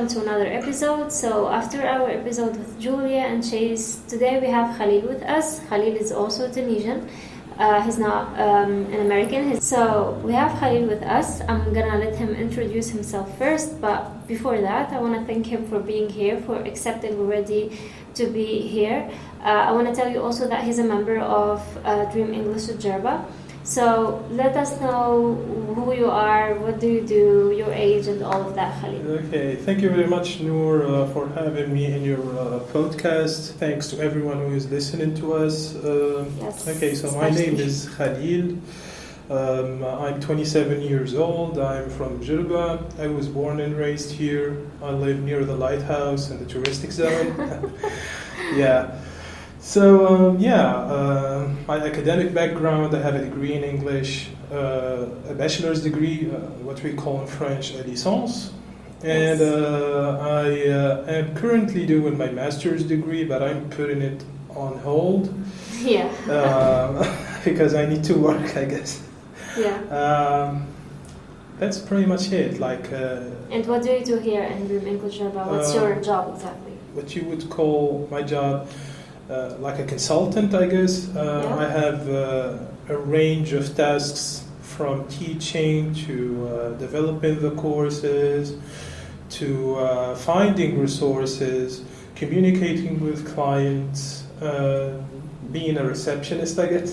welcome to another episode. So after our episode with Julia and Chase, today we have Khalil with us. Khalil is also Tunisian. He's not an American. So we have Khalil with us. I'm gonna let him introduce himself first, but before that, I want to thank him for being here, for accepting already to be here. I want to tell you also that he's a member of Dream English Djerba. So let us know who you are, what do you do, your age, and all of that, Khalil. Okay, thank you very much, Nour, for having me in your podcast. Thanks to everyone who is listening to us. Yes, okay, so my name is Khalil. I'm 27 years old. I'm from Djerba. I was born and raised here. I live near the lighthouse in the touristic zone. Yeah. So, my academic background, I have a degree in English, a bachelor's degree, what we call in French a licence. And I am currently doing my master's degree, but I'm putting it on hold. Yeah. Because I need to work, I guess. Yeah. That's pretty much it. And what do you do here in Dream English Djerba? What's your job exactly? What you would call my job... like a consultant, I guess. I have a range of tasks from teaching to developing the courses to finding resources, communicating with clients, being a receptionist, I guess.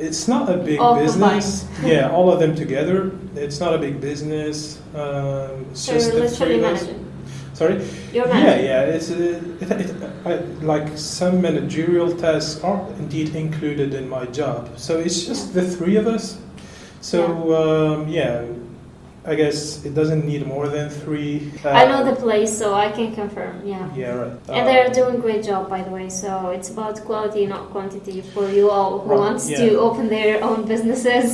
It's not a big business. Combined. All of them together. It's not a big business. It's so just you're the three literally of us. managing. Sorry? You're managing. It's like some managerial tasks are indeed included in my job. So it's just the three of us. So I guess it doesn't need more than three. I know the place, so I can confirm. Yeah. Yeah, right. And they're doing a great job, by the way. So it's about quality, not quantity. For you all who wants to open their own businesses,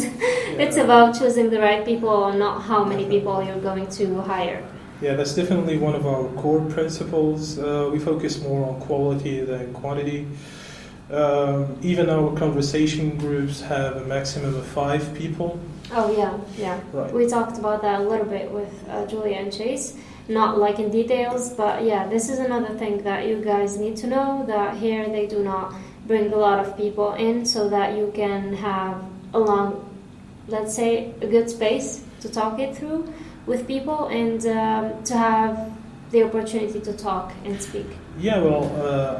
it's about choosing the right people, not how many people you're going to hire. Yeah, that's definitely one of our core principles. We focus more on quality than quantity. Even our conversation groups have a maximum of 5 people. Oh, yeah. Right. We talked about that a little bit with Julia and Chase. Not like in details, but this is another thing that you guys need to know, that here they do not bring a lot of people in so that you can have let's say, a good space to talk it through with people and to have the opportunity to talk and speak. Yeah, well,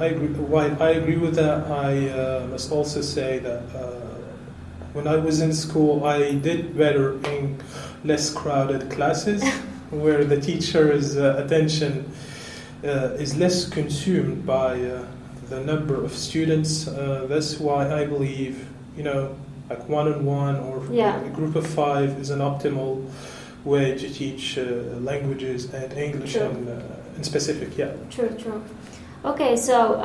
I agree. While I agree with that, I must also say that when I was in school, I did better in less crowded classes, where the teacher's attention is less consumed by the number of students. That's why I believe, like one-on-one or a group of 5 is an optimal way to teach languages and English in specific. True. Okay, so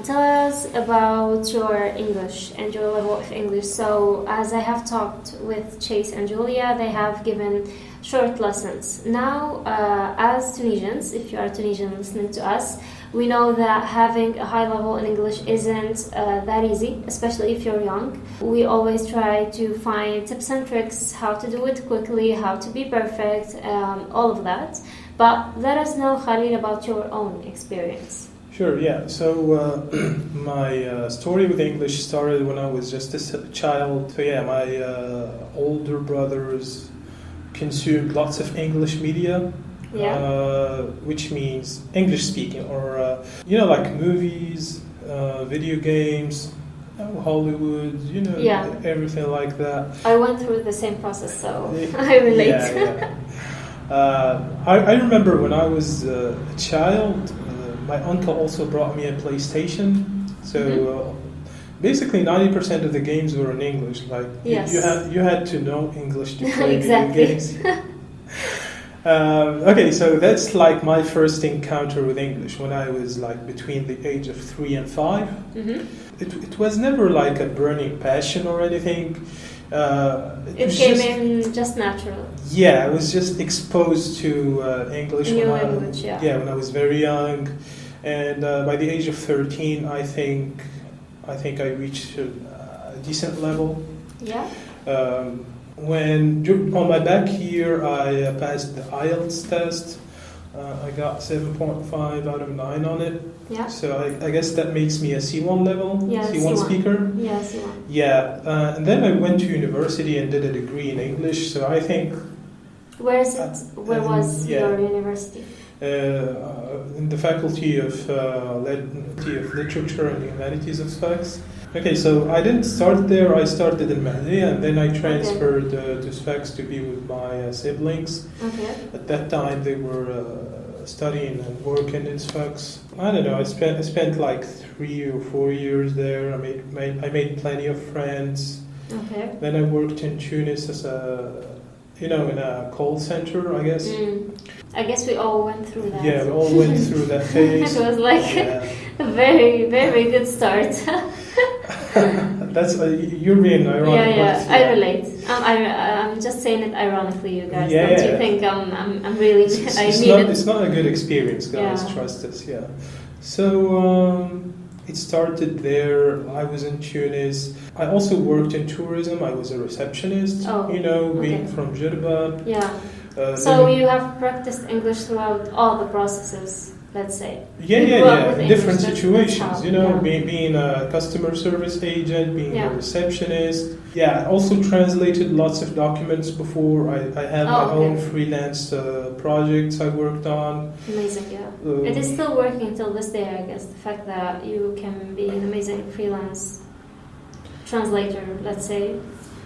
tell us about your English and your level of English. So as I have talked with Chase and Julia, they have given short lessons. Now, as Tunisians, if you are Tunisian listening to us, we know that having a high level in English isn't that easy, especially if you're young. We always try to find tips and tricks, how to do it quickly, how to be perfect, all of that. But let us know, Khalil, about your own experience. Sure, yeah. So my story with English started when I was just a child. So my older brothers consumed lots of English media. Which means English speaking, or like movies, video games, Hollywood, everything like that. I went through the same process, so I relate. I remember when I was a child, my uncle also brought me a PlayStation. So basically 90% of the games were in English. Like you had to know English to play video games. Okay, so that's like my first encounter with English when I was like between the age of 3 and 5. Mm-hmm. It was never like a burning passion or anything. It came in just natural. Yeah, I was just exposed to English when I was very young, and by the age of 13, I think I reached a decent level. Yeah. on my back year, I passed the IELTS test. I got 7.5 out of 9 on it. Yeah. So I guess that makes me a C1 level, Yeah, C1 speaker. Yeah, C1. Yeah, and then I went to university and did a degree in English. So I think. Where is it? Where was your university? In the Faculty of Literature and Humanities of Sfax. Okay, so I didn't start there. I started in Mahdi, and then I transferred to Sfax to be with my siblings. Okay. At that time, they were studying and working in Sfax. I don't know. I spent like 3 or 4 years there. I made plenty of friends. Okay. Then I worked in Tunis as in a call center, I guess. I guess we all went through that. Yeah, we all went through that phase. It was like a very, very good start. That's you're being ironic. Yeah, I relate. I'm just saying it ironically, you guys. Don't you think I'm really? It's not a good experience, guys. Yeah. Trust us. Yeah. So it started there. I was in Tunis. I also worked in tourism. I was a receptionist. Oh, being from Djerba. Yeah. So you have practiced English throughout all the processes, let's say. Yeah. Different situations, how, being a customer service agent, being a receptionist. Yeah, I also translated lots of documents before. I had my own freelance projects I worked on. Amazing, yeah. It is still working till this day, I guess. The fact that you can be an amazing freelance translator, let's say.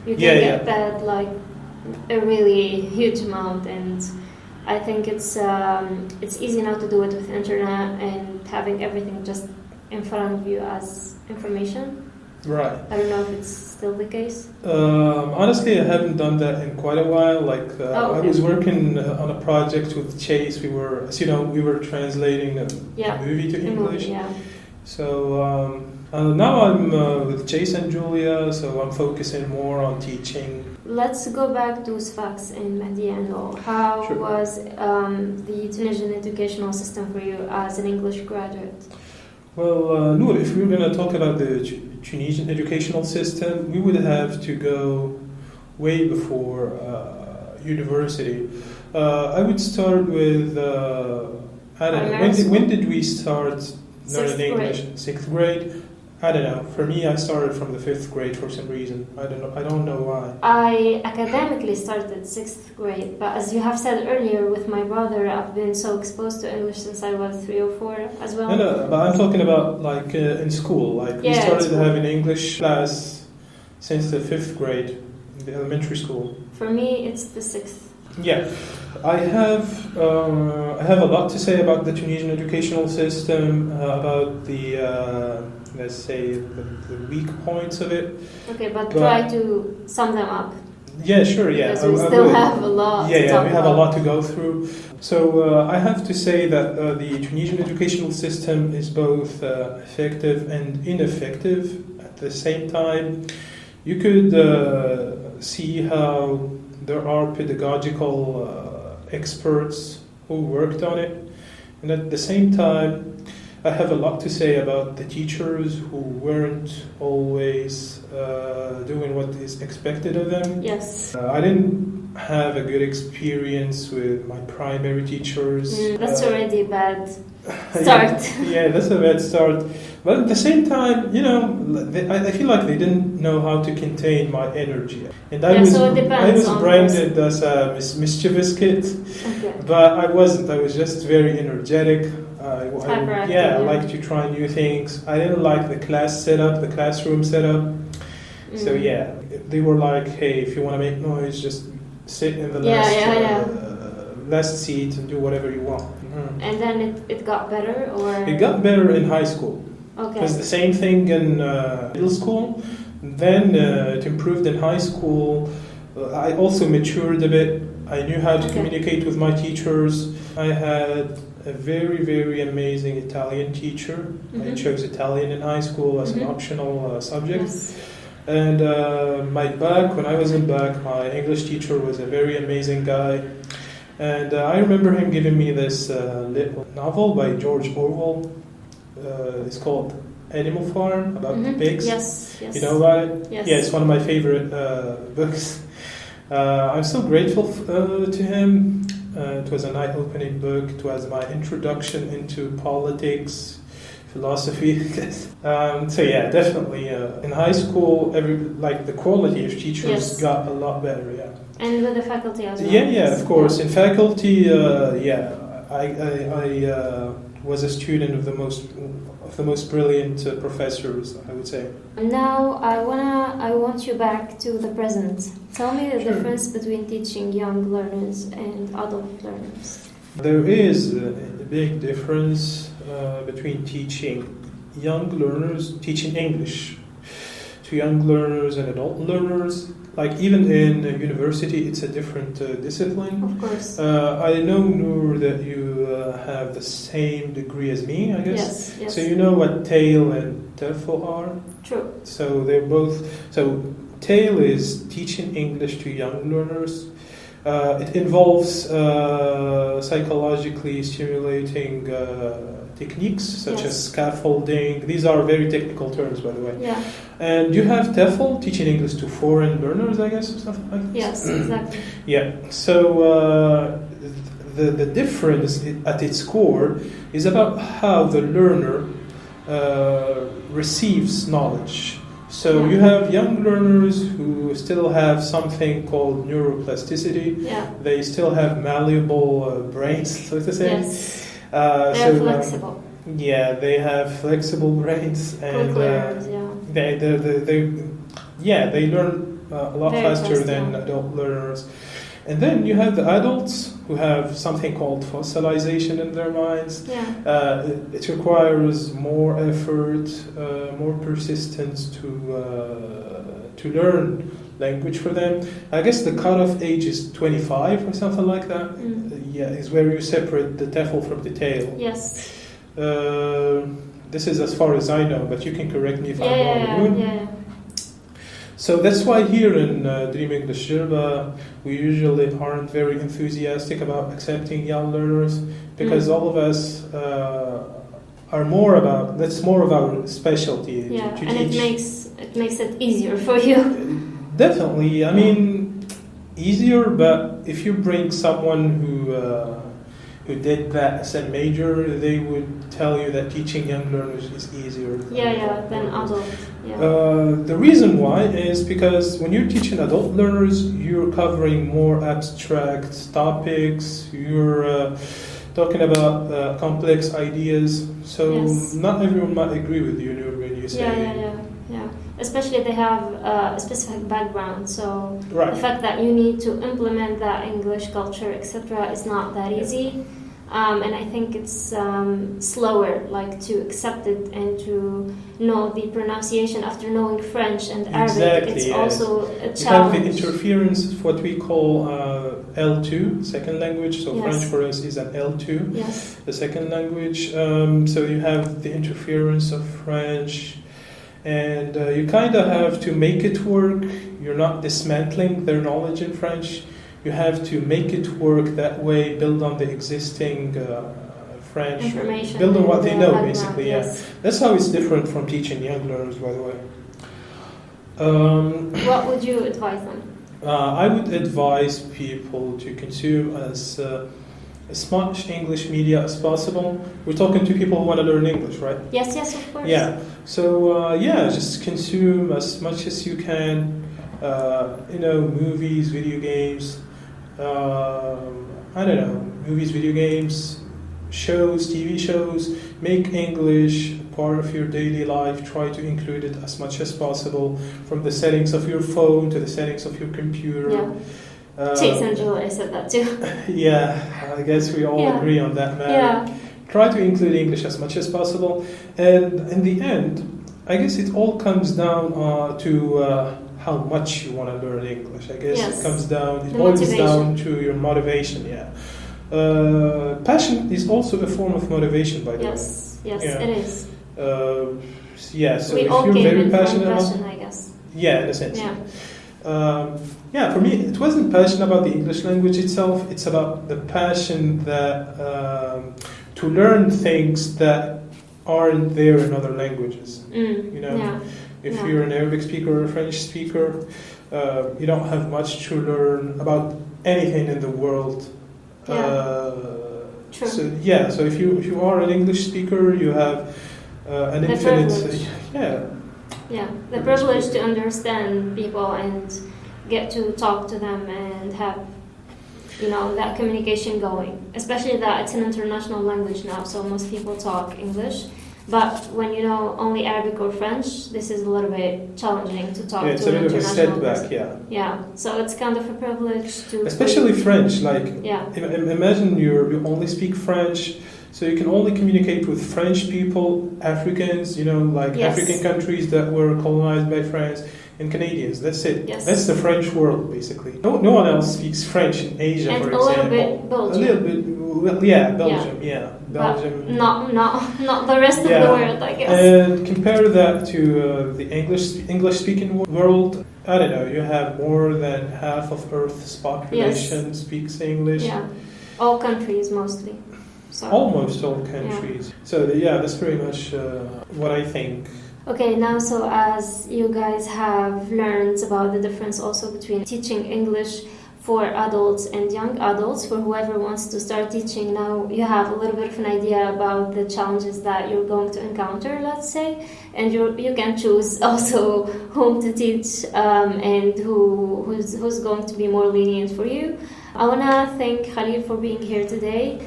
You can get that, like, a really huge amount, and I think it's easy now to do it with internet and having everything just in front of you as information. Right. I don't know if it's still the case. Honestly, I haven't done that in quite a while. I was working on a project with Chase. We were, as you know, translating a movie to English. So now I'm with Chase and Julia, so I'm focusing more on teaching. Let's go back to Sfax and Mahdi and Nour. How was the Tunisian educational system for you as an English graduate? Well, Nour, if we're going to talk about the Tunisian educational system, we would have to go way before university. I would start with, I don't know, when did we start learning English? 6th grade? I don't know. For me, I started from the 5th grade for some reason. I don't know why. I academically started 6th grade, but as you have said earlier, with my brother, I've been so exposed to English since I was 3 or 4 as well. No, but I'm talking about like in school. Like we started having English class since the 5th grade in the elementary school. For me, it's the 6th. Yeah, I have a lot to say about the Tunisian educational system, about the let's say the weak points of it. Okay, but try to sum them up. Yeah, sure. Yeah, because we still have a lot. We have a lot to go through. So I have to say that the Tunisian educational system is both effective and ineffective at the same time. You could see how there are pedagogical experts who worked on it, and at the same time, I have a lot to say about the teachers who weren't always doing what is expected of them. Yes. I didn't have a good experience with my primary teachers. That's already a bad start. That's a bad start. But at the same time, I feel like they didn't know how to contain my energy. And I was branded as a mischievous kid, but I wasn't. I was just very energetic. I like to try new things. I didn't like the classroom setup. So they were like, hey, if you want to make noise, just sit in the last seat and do whatever you want. Mm-hmm. And then it got better, or? It got better in high school. Okay. It was the same thing in middle school. Then it improved in high school. I also matured a bit. I knew how to communicate with my teachers. I had a very, very amazing Italian teacher. Mm-hmm. I chose Italian in high school as an optional subject. Yes. And when I was in back, my English teacher was a very amazing guy. And I remember him giving me this little novel by George Orwell. It's called Animal Farm, about the pigs. Yes. You know about it? Yes. Yeah, it's one of my favorite books. I'm so grateful to him. It was an eye-opening book. It was my introduction into politics, philosophy. So yeah, definitely. In high school, the quality of teachers got a lot better. Yeah. And with the faculty as well. Yeah, of course. In faculty, I was a student of the most brilliant professors, I would say. Now I want you back to the present. Tell me the difference between teaching young learners and adult learners. There is a big difference between teaching teaching English to young learners and adult learners. Like even in university, it's a different discipline. Of course. I know, Nour, that you have the same degree as me, I guess. Yes. So you know what TEFL and TEFL are? True. So they're both. So TEFL is teaching English to young learners. It involves psychologically stimulating techniques such as scaffolding. These are very technical terms, by the way. Yeah. And you have TEFL, teaching English to foreign learners, I guess, or something like this. Yes, exactly. Yeah. So the difference at its core is about how the learner receives knowledge. So you have young learners who still have something called neuroplasticity. Yeah. They still have malleable brains, so to say. Yes. They're flexible. They have flexible brains, and they learn a lot Very faster fast, than adult learners. And then you have the adults who have something called fossilization in their minds. Yeah. It requires more effort, more persistence to learn language for them. I guess the cutoff age is 25 or something like that. Is where you separate the TEFL from the TEFL. Yes. This is as far as I know, but you can correct me if I'm wrong. Yeah. So that's why here in Dream English Djerba, we usually aren't very enthusiastic about accepting young learners because all of us are more about, that's more of our specialty. Yeah, to and teach. it makes it easier for you. Definitely. I mean, easier, but if you bring someone who did that as a major, they would tell you that teaching young learners is easier than adult. Yeah. The reason why is because when you're teaching adult learners, you're covering more abstract topics, you're talking about complex ideas, so not everyone might agree with you when you say Yeah. Especially if they have a specific background, so right. The fact that you need to implement that English culture, etc., is not that easy. And I think it's slower, like to accept it and to know the pronunciation after knowing French and Arabic. Exactly, it's yes. also a challenge. You have the interference of what we call L2, second language. So French for us is an L2, the second language. So you have the interference of French, and you kind of have to make it work. You're not dismantling their knowledge in French. You have to make it work that way, build on the existing French, information, build on what they know, background, basically. Yes. That's how it's different from teaching young learners, by the way. What would you advise them? I would advise people to consume as much English media as possible. We're talking to people who want to learn English, right? Yes, of course. Yeah. So just consume as much as you can. Movies, video games. Movies, video games, shows, TV shows. Make English part of your daily life. Try to include it as much as possible, from the settings of your phone to the settings of your computer. Yeah. Chase and Julie said that too. Yeah, I guess we all agree on that matter. Yeah. Try to include English as much as possible, and in the end, I guess it all comes down to how much you want to learn English. I guess it boils down to your motivation. Passion is also a form of motivation, by the way. Yes, it is. So we if all you're came very in passionate from about, passion, I guess. Yeah, in a sense. For me, it wasn't passion about the English language itself. It's about the passion that to learn things that aren't there in other languages. If Yeah. you're an Arabic speaker or a French speaker, you don't have much to learn about anything in the world. True. So if you are an English speaker, you have an The infinite, privilege. yeah, The privilege to understand people and get to talk to them and have, that communication going. Especially that it's an international language now, so most people talk English. But when you know only Arabic or French, this is a little bit challenging to talk it's to a an bit of a international setback, person. Yeah, so it's kind of a privilege to... Especially French, Yeah. Imagine you only speak French, so you can only communicate with French people, Africans, Yes. African countries that were colonized by France, and Canadians. That's it. Yes. That's the French world, basically. No one else speaks French in Asia, And for a little example. bit Belgium. A little bit, well, yeah, Belgium, Belgium. But not the rest of the world, I guess. And compare that to the English-speaking world. I don't know. You have more than half of Earth's population speaks English. Yeah, all countries mostly. So. Almost all countries. So that's pretty much what I think. Okay, now so as you guys have learned about the difference also between teaching English for adults and young adults, for whoever wants to start teaching, now you have a little bit of an idea about the challenges that you're going to encounter, let's say, and you can choose also whom to teach and who's going to be more lenient for you. I want to thank Khalil for being here today.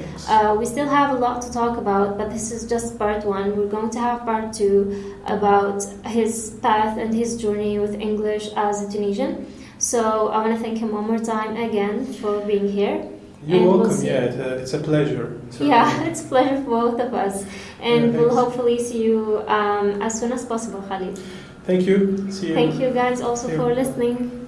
We still have a lot to talk about, but this is just part one. We're going to have part two about his path and his journey with English as a Tunisian. So I want to thank him one more time again for being here. You're welcome. It's a pleasure. It's a pleasure for both of us. And we'll hopefully see you as soon as possible, Khalil. Thank you. See you. Thank you guys also for listening.